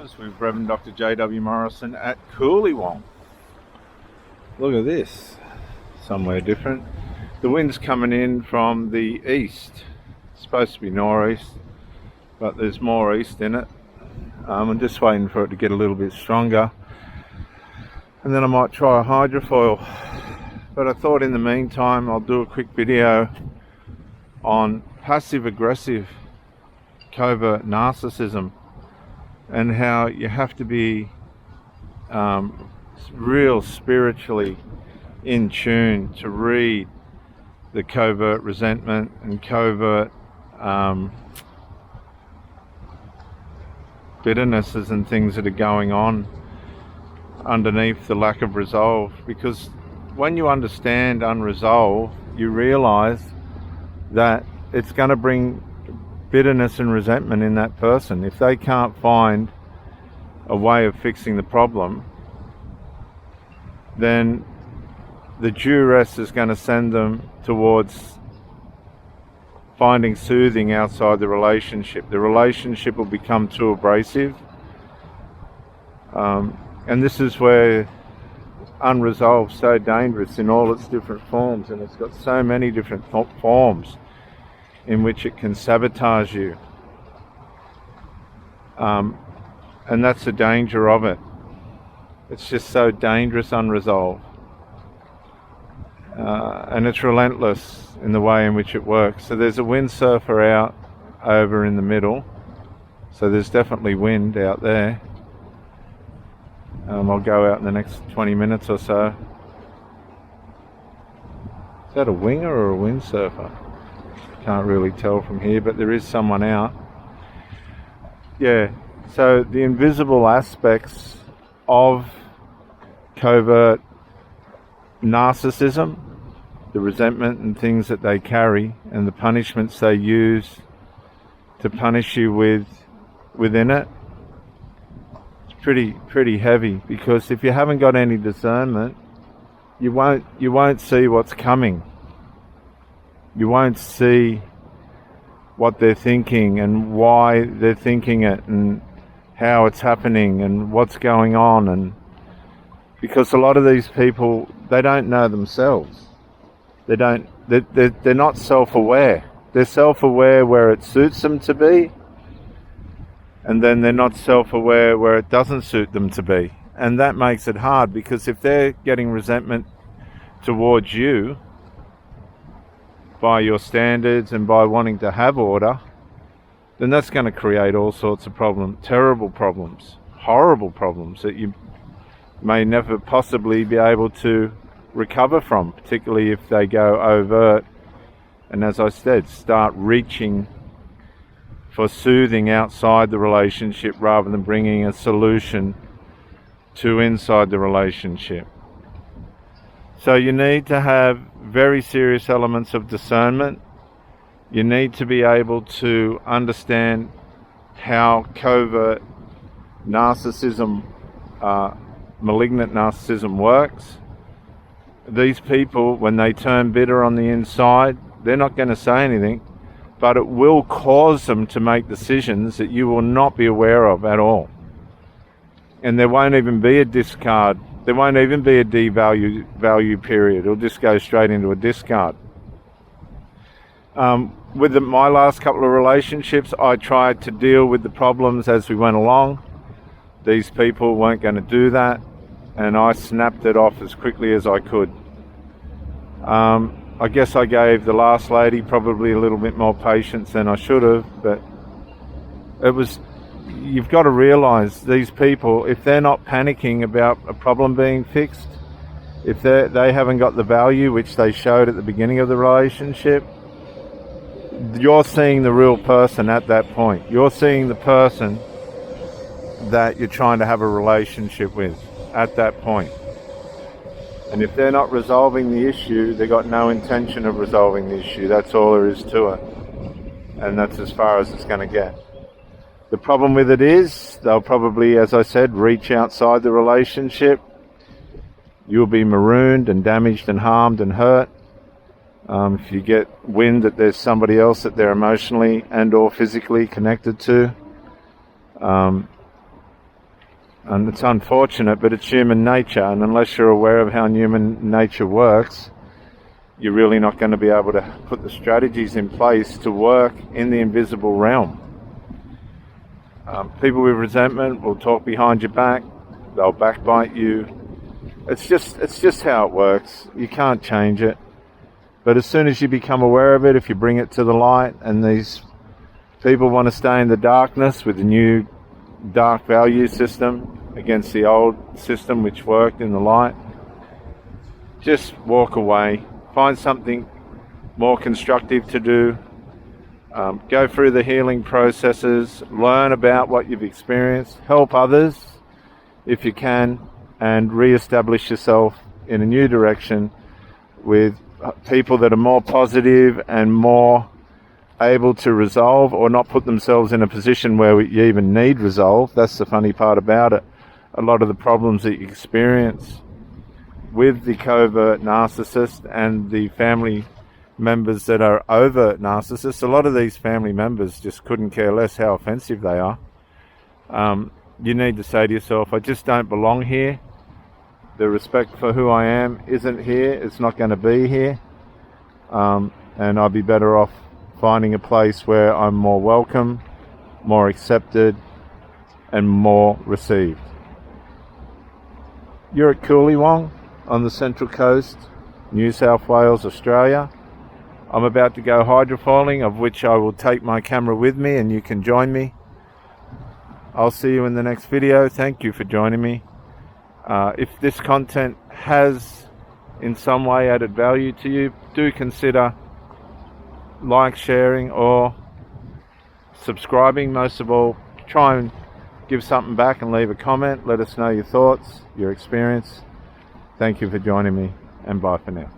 Lives with Reverend Dr. J.W. Morrison at Coolywong. Look at this, somewhere different. The wind's coming in from the east. It's supposed to be northeast, but there's more east in it. I'm just waiting for it to get a little bit stronger, and then I might try a hydrofoil. But I thought in the meantime I'll do a quick video on passive-aggressive covert narcissism and how you have to be real spiritually in tune to read the covert resentment and covert bitternesses and things that are going on underneath the lack of resolve. Because when you understand unresolved, you realize that it's going to bring bitterness and resentment in that person. If they can't find a way of fixing the problem, then the duress is going to send them towards finding soothing outside the relationship. The relationship will become too abrasive, and this is where unresolved is so dangerous in all its different forms, and it's got so many different forms in which it can sabotage you, and that's the danger of it. It's just so dangerous, unresolved, and it's relentless in the way in which it works. So there's a windsurfer out over in the middle, so there's definitely wind out there. I'll go out in the next 20 minutes or so. Is that a winger or a windsurfer? Can't really tell from here, but there is someone out. Yeah, so the invisible aspects of covert narcissism, the resentment and things that they carry, and the punishments they use to punish you within it, it's pretty heavy. Because if you haven't got any discernment, you won't see what's coming. You won't see what they're thinking and why they're thinking it and how it's happening and what's going on. And because a lot of these people, they don't know themselves. They're not self-aware. They're self-aware where it suits them to be, and then they're not self-aware where it doesn't suit them to be. And that makes it hard, because if they're getting resentment towards you by your standards and by wanting to have order, then that's going to create all sorts of problems, terrible problems, horrible problems that you may never possibly be able to recover from, particularly if they go overt and, as I said, start reaching for soothing outside the relationship rather than bringing a solution to inside the relationship. So you need to have very serious elements of discernment. You need to be able to understand how covert narcissism, malignant narcissism works. These people, when they turn bitter on the inside, they're not going to say anything, but it will cause them to make decisions that you will not be aware of at all. And there won't even be a discard. There won't even be a devalue period. It'll just go straight into a discard. With my last couple of relationships, I tried to deal with the problems as we went along. These people weren't going to do that, and I snapped it off as quickly as I could. I guess I gave the last lady probably a little bit more patience than I should have, but you've got to realize these people, if they're not panicking about a problem being fixed, if they haven't got the value which they showed at the beginning of the relationship, you're seeing the real person at that point. You're seeing the person that you're trying to have a relationship with at that point. And if they're not resolving the issue, they've got no intention of resolving the issue. That's all there is to it. And that's as far as it's going to get. The problem with it is, they'll probably, as I said, reach outside the relationship. You'll be marooned and damaged and harmed and hurt. If you get wind that there's somebody else that they're emotionally and or physically connected to, And it's unfortunate, but it's human nature, and unless you're aware of how human nature works, you're really not going to be able to put the strategies in place to work in the invisible realm. People with resentment will talk behind your back, they'll backbite you. It's just how it works. You can't change it. But as soon as you become aware of it, if you bring it to the light, and these people want to stay in the darkness with the new dark value system against the old system which worked in the light, just walk away. Find something more constructive to do. Go through the healing processes. Learn about what you've experienced. Help others if you can, and re-establish yourself in a new direction with people that are more positive and more able to resolve, or not put themselves in a position where you even need resolve. That's the funny part about it. A lot of the problems that you experience with the covert narcissist and the family members that are overt narcissists, a lot of these family members just couldn't care less how offensive they are. You need to say to yourself, I just don't belong here. The respect for who I am isn't here. It's not going to be here. And I'll be better off finding a place where I'm more welcome, more accepted, and more received. You're at Coolewong on the Central Coast, New South Wales, Australia. I'm about to go hydrofoiling, of which I will take my camera with me, and you can join me. I'll see you in the next video. Thank you for joining me. If this content has in some way added value to you, do consider sharing, or subscribing. Most of all, try and give something back and leave a comment. Let us know your thoughts, your experience. Thank you for joining me, and bye for now.